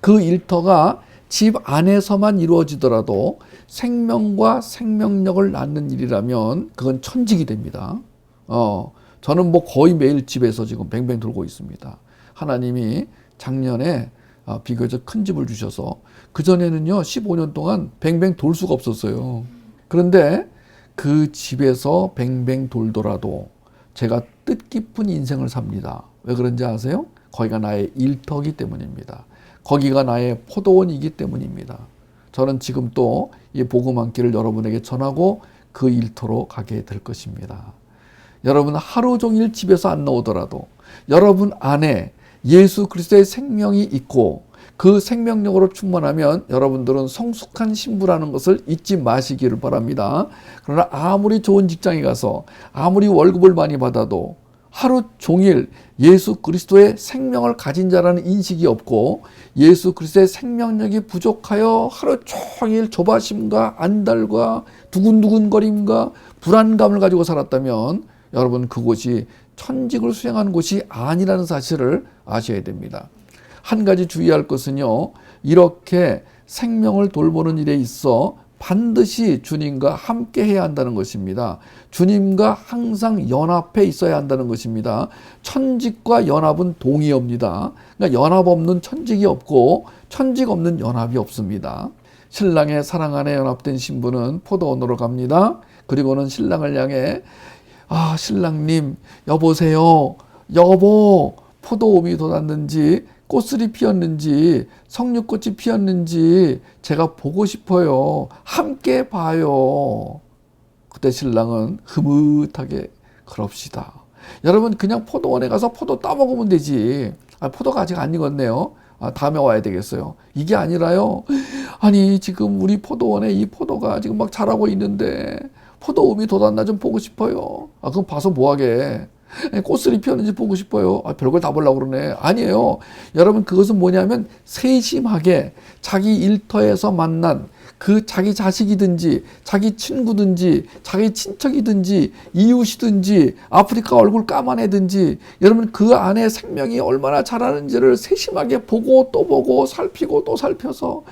그 일터가 집 안에서만 이루어지더라도 생명과 생명력을 낳는 일이라면 그건 천직이 됩니다. 저는 뭐 거의 매일 집에서 지금 뱅뱅 돌고 있습니다. 하나님이 작년에 비교적 큰 집을 주셔서 그전에는요 15년 동안 뱅뱅 돌 수가 없었어요. 그런데 그 집에서 뱅뱅 돌더라도 제가 뜻깊은 인생을 삽니다. 왜 그런지 아세요? 거기가 나의 일터이기 때문입니다. 거기가 나의 포도원이기 때문입니다. 저는 지금 또 이 복음 한 끼를 여러분에게 전하고 그 일터로 가게 될 것입니다. 여러분 하루 종일 집에서 안 나오더라도 여러분 안에 예수 그리스도의 생명이 있고 그 생명력으로 충만하면 여러분들은 성숙한 신부라는 것을 잊지 마시기를 바랍니다. 그러나 아무리 좋은 직장에 가서 아무리 월급을 많이 받아도 하루 종일 예수 그리스도의 생명을 가진 자라는 인식이 없고 예수 그리스도의 생명력이 부족하여 하루 종일 조바심과 안달과 두근두근거림과 불안감을 가지고 살았다면 여러분 그곳이 천직을 수행하는 곳이 아니라는 사실을 아셔야 됩니다. 한 가지 주의할 것은요, 이렇게 생명을 돌보는 일에 있어 반드시 주님과 함께 해야 한다는 것입니다. 주님과 항상 연합해 있어야 한다는 것입니다. 천직과 연합은 동의어입니다. 그러니까 연합 없는 천직이 없고 천직 없는 연합이 없습니다. 신랑의 사랑 안에 연합된 신부는 포도원으로 갑니다. 그리고는 신랑을 향해 신랑님, 여보세요. 여보, 포도움이 돋았는지, 꽃술이 피었는지, 석류꽃이 피었는지 제가 보고 싶어요. 함께 봐요. 그때 신랑은 흐뭇하게 그럽시다. 여러분 그냥 포도원에 가서 포도 따먹으면 되지. 포도가 아직 안 익었네요. 다음에 와야 되겠어요. 이게 아니라요. 아니 지금 우리 포도원에 이 포도가 지금 막 자라고 있는데 포도움이 돋았나 좀 보고 싶어요. 그럼 봐서 뭐하게. 꽃술이 피었는지 보고 싶어요. 별걸 다 보려고 그러네. 아니에요. 여러분 그것은 뭐냐면 세심하게 자기 일터에서 만난 그 자기 자식이든지 자기 친구든지 자기 친척이든지 이웃이든지 아프리카 얼굴 까만 애든지 여러분 그 안에 생명이 얼마나 자라는지를 세심하게 보고 또 보고 살피고 또 살펴서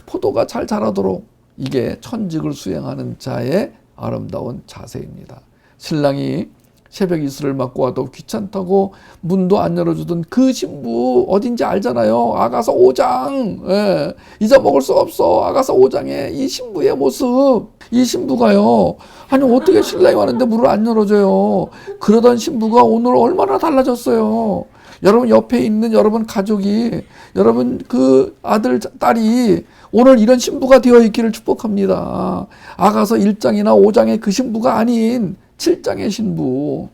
포도가 잘 자라도록 이게 천직을 수행하는 자의 아름다운 자세입니다. 신랑이 새벽 이슬을 맞고 와도 귀찮다고 문도 안 열어주던 그 신부 어딘지 알잖아요. 아가서 5장. 예. 잊어먹을 수 없어. 아가서 5장의 이 신부의 모습. 이 신부가요. 아니 어떻게 신랑이 왔는데 문을 안 열어줘요. 그러던 신부가 오늘 얼마나 달라졌어요. 여러분 옆에 있는 여러분 가족이 여러분 그 아들 딸이 오늘 이런 신부가 되어 있기를 축복합니다. 아가서 1장이나 5장의 그 신부가 아닌 7장의 신부.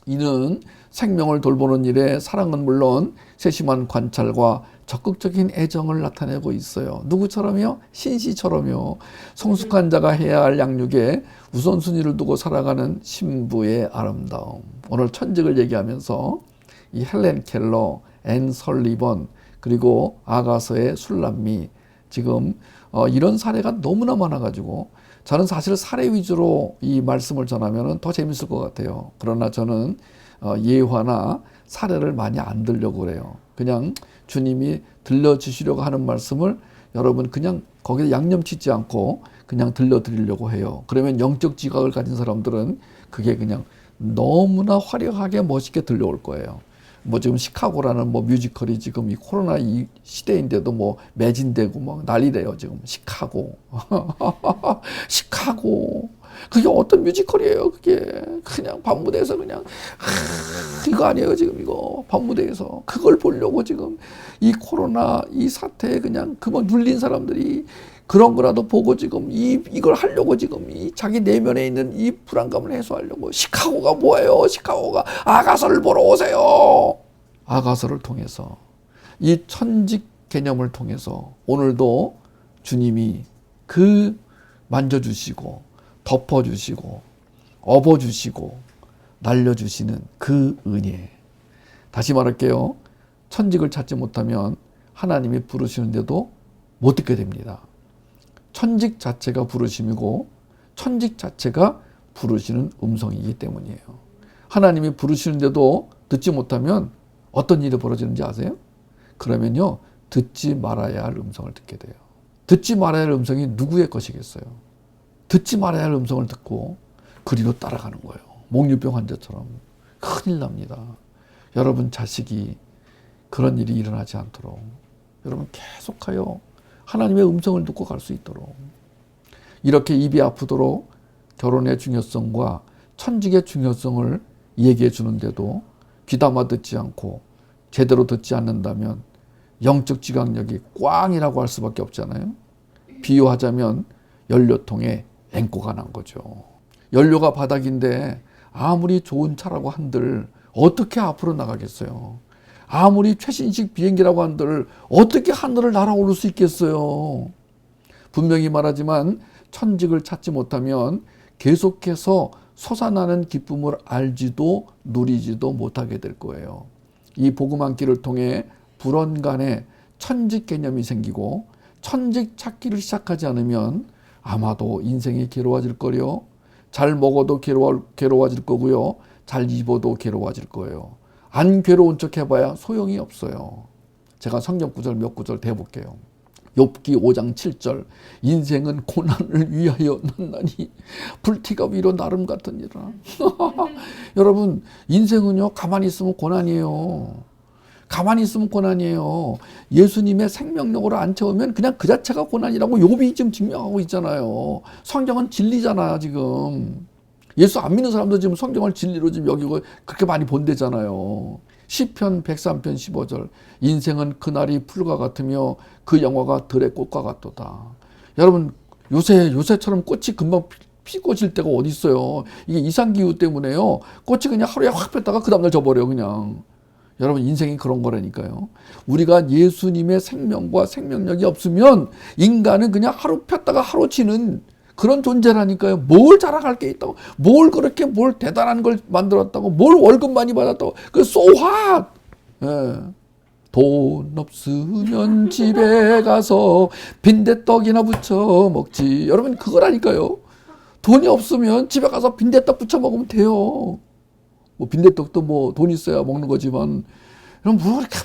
이는 생명을 돌보는 일에 사랑은 물론 세심한 관찰과 적극적인 애정을 나타내고 있어요. 누구처럼요? 신시처럼요. 성숙한 자가 해야 할 양육에 우선순위를 두고 살아가는 신부의 아름다움. 오늘 천직을 얘기하면서 이 헬렌 켈러, 앤 설리번, 그리고 아가서의 술람미, 지금 이런 사례가 너무나 많아가지고 저는 사실 사례 위주로 이 말씀을 전하면 더 재밌을 것 같아요. 그러나 저는 예화나 사례를 많이 안 들려고 그래요. 그냥 주님이 들려주시려고 하는 말씀을 여러분 그냥 거기에 양념 치지 않고 그냥 들려드리려고 해요. 그러면 영적 지각을 가진 사람들은 그게 그냥 너무나 화려하게 멋있게 들려올 거예요. 뭐 지금 시카고라는 뭐 뮤지컬이 지금 이 코로나 이 시대인데도 뭐 매진되고 뭐 난리래요. 지금 시카고. 시카고. 그게 어떤 뮤지컬이에요. 그게 그냥 밤무대에서 그냥 이거 아니에요. 지금 이거 밤무대에서 그걸 보려고 지금 이 코로나 이 사태에 그냥 그만 눌린 사람들이 그런 거라도 보고 지금 이걸 하려고 지금 이 자기 내면에 있는 이 불안감을 해소하려고. 시카고가 뭐예요? 시카고가 아가서를 보러 오세요. 아가서를 통해서 이 천직 개념을 통해서 오늘도 주님이 그 만져주시고 덮어주시고 업어주시고 날려주시는 그 은혜. 다시 말할게요. 천직을 찾지 못하면 하나님이 부르시는데도 못 듣게 됩니다. 천직 자체가 부르심이고 천직 자체가 부르시는 음성이기 때문이에요. 하나님이 부르시는데도 듣지 못하면 어떤 일이 벌어지는지 아세요? 그러면요, 듣지 말아야 할 음성을 듣게 돼요. 듣지 말아야 할 음성이 누구의 것이겠어요? 듣지 말아야 할 음성을 듣고 그리로 따라가는 거예요. 목류병 환자처럼. 큰일 납니다. 여러분 자식이 그런 일이 일어나지 않도록 여러분 계속하여 하나님의 음성을 듣고 갈 수 있도록, 이렇게 입이 아프도록 결혼의 중요성과 천직의 중요성을 얘기해 주는데도 귀담아 듣지 않고 제대로 듣지 않는다면 영적 지각력이 꽝이라고 할 수밖에 없잖아요. 비유하자면 연료통에 앵꼬가 난 거죠. 연료가 바닥인데 아무리 좋은 차라고 한들 어떻게 앞으로 나가겠어요? 아무리 최신식 비행기라고 한들 어떻게 하늘을 날아오를 수 있겠어요? 분명히 말하지만 천직을 찾지 못하면 계속해서 솟아나는 기쁨을 알지도 누리지도 못하게 될 거예요. 이 복음 한 끼를 통해 불언간에 천직 개념이 생기고 천직 찾기를 시작하지 않으면 아마도 인생이 괴로워질 거요. 잘 먹어도 괴로워질 거고요. 잘 입어도 괴로워질 거예요. 안 괴로운 척 해봐야 소용이 없어요. 제가 성경 구절 몇 구절 대볼게요. 욥기 5장 7절. 인생은 고난을 위하여 났나니 불티가 위로 나름 같으니라. 여러분, 인생은요, 가만히 있으면 고난이에요. 가만히 있으면 고난이에요. 예수님의 생명력으로 안 채우면 그냥 그 자체가 고난이라고 욥이 지금 증명하고 있잖아요. 성경은 진리잖아요, 지금. 예수 안 믿는 사람도 지금 성경을 진리로 지금 여기고 그렇게 많이 본대잖아요. 시편 103편 15절. 인생은 그날이 풀과 같으며 그 영화가 들의 꽃과 같도다. 여러분, 요새처럼 꽃이 금방 피고 질 때가 어디 있어요. 이게 이상기후 때문에요. 꽃이 그냥 하루에 확 폈다가 그 다음날 져버려요, 그냥. 여러분, 인생이 그런 거라니까요. 우리가 예수님의 생명과 생명력이 없으면 인간은 그냥 하루 폈다가 하루 지는 그런 존재라니까요. 뭘 자랑할 게 있다고, 뭘 그렇게 뭘 대단한 걸 만들었다고, 뭘 월급 많이 받았다고, 그 so what? 예. 돈 없으면 집에 가서 빈대떡이나 부쳐 먹지. 여러분, 그거라니까요. 돈이 없으면 집에 가서 빈대떡 부쳐 먹으면 돼요. 뭐 빈대떡도 뭐 돈 있어야 먹는 거지만, 그럼 뭐 이렇게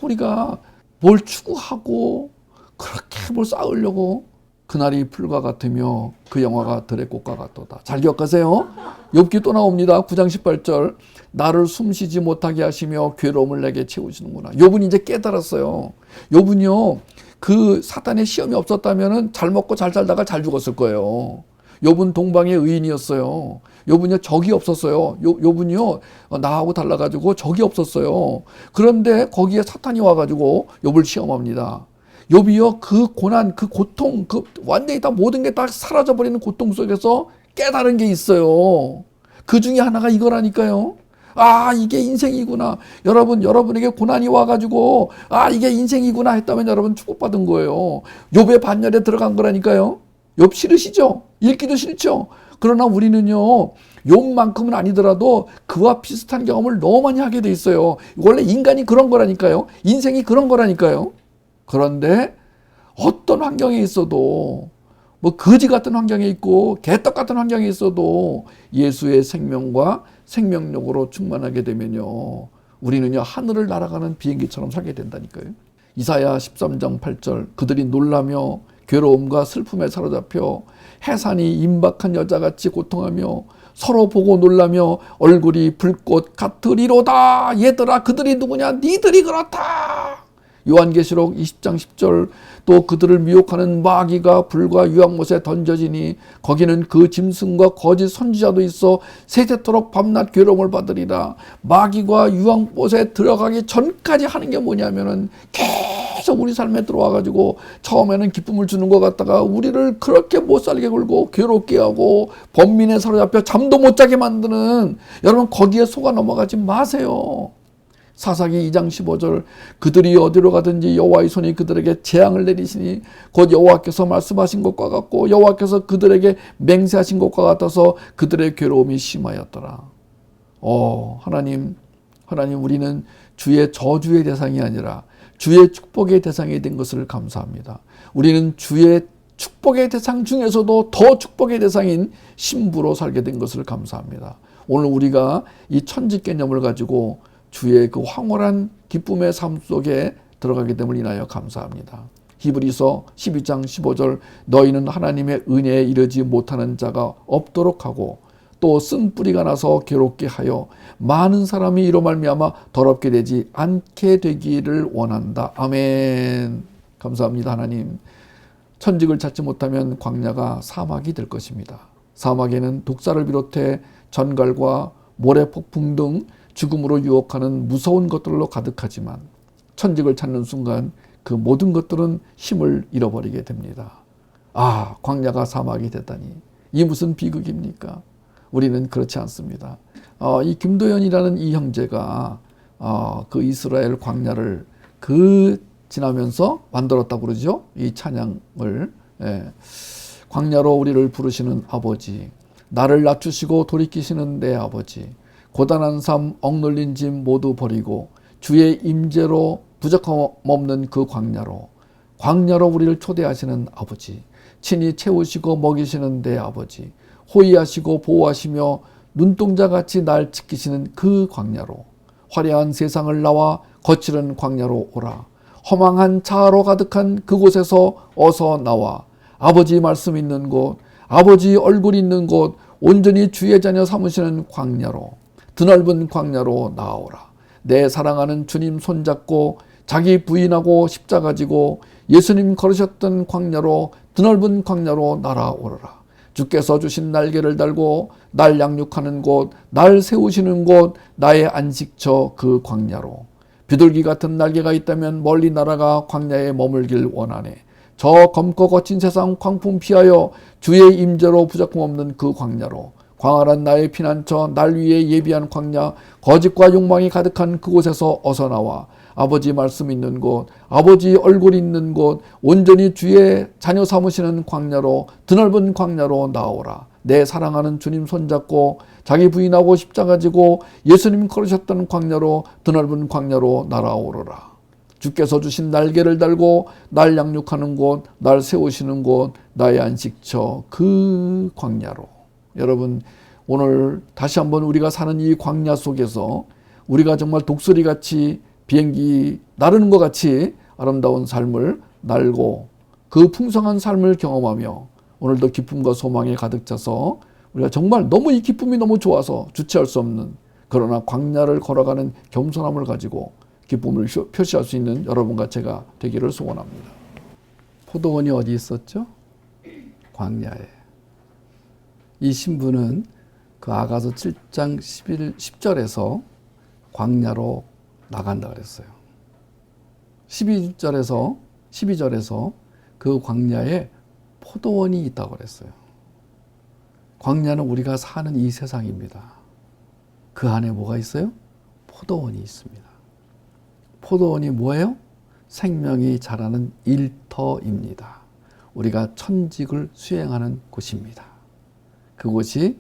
우리가 뭘 추구하고 그렇게 뭘 쌓으려고. 그날이 풀과 같으며 그 영화가 들의 꽃과 같도다. 잘 기억하세요. 욥기 또 나옵니다. 9장 18절. 나를 숨쉬지 못하게 하시며 괴로움을 내게 채우시는구나. 욥은 이제 깨달았어요. 욥은요, 그 사탄의 시험이 없었다면 잘 먹고 잘 살다가 잘 죽었을 거예요. 욥은 동방의 의인이었어요. 욥은요, 적이 없었어요. 욥은요, 나하고 달라가지고 적이 없었어요. 그런데 거기에 사탄이 와가지고 욥을 시험합니다. 욥이요, 그 고난, 그 고통, 그 완전히 다 모든 게 다 사라져버리는 고통 속에서 깨달은 게 있어요. 그 중에 하나가 이거라니까요. 아, 이게 인생이구나. 여러분에게 고난이 와가지고, 아, 이게 인생이구나 했다면 여러분 축복받은 거예요. 욥의 반열에 들어간 거라니까요. 욥 싫으시죠? 읽기도 싫죠? 그러나 우리는요, 욥만큼은 아니더라도 그와 비슷한 경험을 너무 많이 하게 돼 있어요. 원래 인간이 그런 거라니까요. 인생이 그런 거라니까요. 그런데 어떤 환경에 있어도, 뭐 거지 같은 환경에 있고 개떡 같은 환경에 있어도 예수의 생명과 생명력으로 충만하게 되면요, 우리는요, 하늘을 날아가는 비행기처럼 살게 된다니까요. 이사야 13장 8절. 그들이 놀라며 괴로움과 슬픔에 사로잡혀 해산이 임박한 여자같이 고통하며 서로 보고 놀라며 얼굴이 불꽃 같으리로다. 얘들아 그들이 누구냐? 니들이 그렇다. 요한계시록 20장 10절 또 그들을 미혹하는 마귀가 불과 유황못에 던져지니 거기는 그 짐승과 거짓 선지자도 있어 세세토록 밤낮 괴로움을 받으리라. 마귀가 유황못에 들어가기 전까지 하는 게 뭐냐면은 계속 우리 삶에 들어와가지고 처음에는 기쁨을 주는 것 같다가 우리를 그렇게 못 살게 굴고 괴롭게 하고 번민에 사로잡혀 잠도 못 자게 만드는, 여러분 거기에 속아 넘어가지 마세요. 사사기 2장 15절 그들이 어디로 가든지 여호와의 손이 그들에게 재앙을 내리시니 곧 여호와께서 말씀하신 것과 같고 여호와께서 그들에게 맹세하신 것과 같아서 그들의 괴로움이 심하였더라. 하나님 우리는 주의 저주의 대상이 아니라 주의 축복의 대상이 된 것을 감사합니다. 우리는 주의 축복의 대상 중에서도 더 축복의 대상인 신부로 살게 된 것을 감사합니다. 오늘 우리가 이 천지 개념을 가지고 주의 그 황홀한 기쁨의 삶 속에 들어가게 됨을 인하여 감사합니다. 히브리서 12장 15절 너희는 하나님의 은혜에 이르지 못하는 자가 없도록 하고 또 쓴 뿌리가 나서 괴롭게 하여 많은 사람이 이로 말미암아 더럽게 되지 않게 되기를 원한다. 아멘. 감사합니다. 하나님. 천직을 찾지 못하면 광야가 사막이 될 것입니다. 사막에는 독사를 비롯해 전갈과 모래폭풍 등 죽음으로 유혹하는 무서운 것들로 가득하지만 천직을 찾는 순간 그 모든 것들은 힘을 잃어버리게 됩니다. 광야가 사막이 됐다니 이 무슨 비극입니까? 우리는 그렇지 않습니다. 이 김도연이라는 이 형제가 그 이스라엘 광야를 지나면서 만들었다고 그러죠. 이 찬양을. 광야로 우리를 부르시는 아버지, 나를 낮추시고 돌이키시는 내 아버지, 고단한 삶, 억눌린 짐 모두 버리고 주의 임재로 부족함 없는 그 광야로 우리를 초대하시는 아버지, 친히 채우시고 먹이시는 내 아버지, 호의하시고 보호하시며 눈동자같이 날 지키시는 그 광야로, 화려한 세상을 나와 거칠은 광야로 오라. 허망한 자아로 가득한 그곳에서 어서 나와 아버지 말씀 있는 곳, 아버지 얼굴 있는 곳, 온전히 주의 자녀 삼으시는 광야로, 드넓은 광야로 나아오라. 내 사랑하는 주님 손잡고 자기 부인하고 십자가 지고 예수님 걸으셨던 광야로, 드넓은 광야로 날아오르라. 주께서 주신 날개를 달고 날 양육하는 곳, 날 세우시는 곳, 나의 안식처 그 광야로. 비둘기 같은 날개가 있다면 멀리 날아가 광야에 머물길 원하네. 저 검고 거친 세상 광풍 피하여 주의 임재로 부족함 없는 그 광야로, 광활한 나의 피난처, 날 위에 예비한 광야, 거짓과 욕망이 가득한 그곳에서 어서 나와 아버지 말씀 있는 곳, 아버지 얼굴 있는 곳, 온전히 주의 자녀 삼으시는 광야로, 드넓은 광야로 나오라. 내 사랑하는 주님 손잡고 자기 부인하고 십자가 지고 예수님 걸으셨던 광야로, 드넓은 광야로 날아오르라. 주께서 주신 날개를 달고 날 양육하는 곳, 날 세우시는 곳, 나의 안식처 그 광야로. 여러분, 오늘 다시 한번 우리가 사는 이 광야 속에서 우리가 정말 독수리같이 비행기 나르는 것 같이 아름다운 삶을 날고 그 풍성한 삶을 경험하며 오늘도 기쁨과 소망에 가득 차서 우리가 정말 너무 이 기쁨이 너무 좋아서 주체할 수 없는, 그러나 광야를 걸어가는 겸손함을 가지고 기쁨을 표시할 수 있는 여러분과 제가 되기를 소원합니다. 포도원이 어디 있었죠? 광야에. 이 신부는 그 아가서 7장 10절에서 광야로 나간다 그랬어요. 12절에서 그 광야에 포도원이 있다고 그랬어요. 광야는 우리가 사는 이 세상입니다. 그 안에 뭐가 있어요? 포도원이 있습니다. 포도원이 뭐예요? 생명이 자라는 일터입니다. 우리가 천직을 수행하는 곳입니다. 그곳이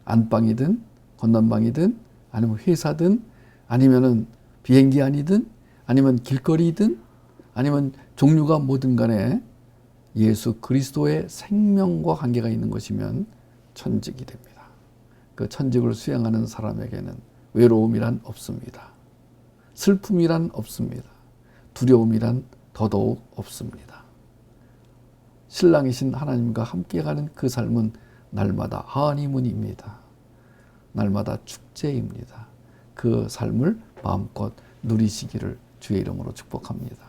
안방이든 건넌방이든 아니면 회사든 아니면은 비행기 안이든 아니면 길거리든 아니면 종류가 뭐든 간에 예수 그리스도의 생명과 관계가 있는 것이면 천직이 됩니다. 그 천직을 수행하는 사람에게는 외로움이란 없습니다. 슬픔이란 없습니다. 두려움이란 더더욱 없습니다. 신랑이신 하나님과 함께 가는 그 삶은 날마다 하니문입니다. 날마다 축제입니다. 그 삶을 마음껏 누리시기를 주의 이름으로 축복합니다.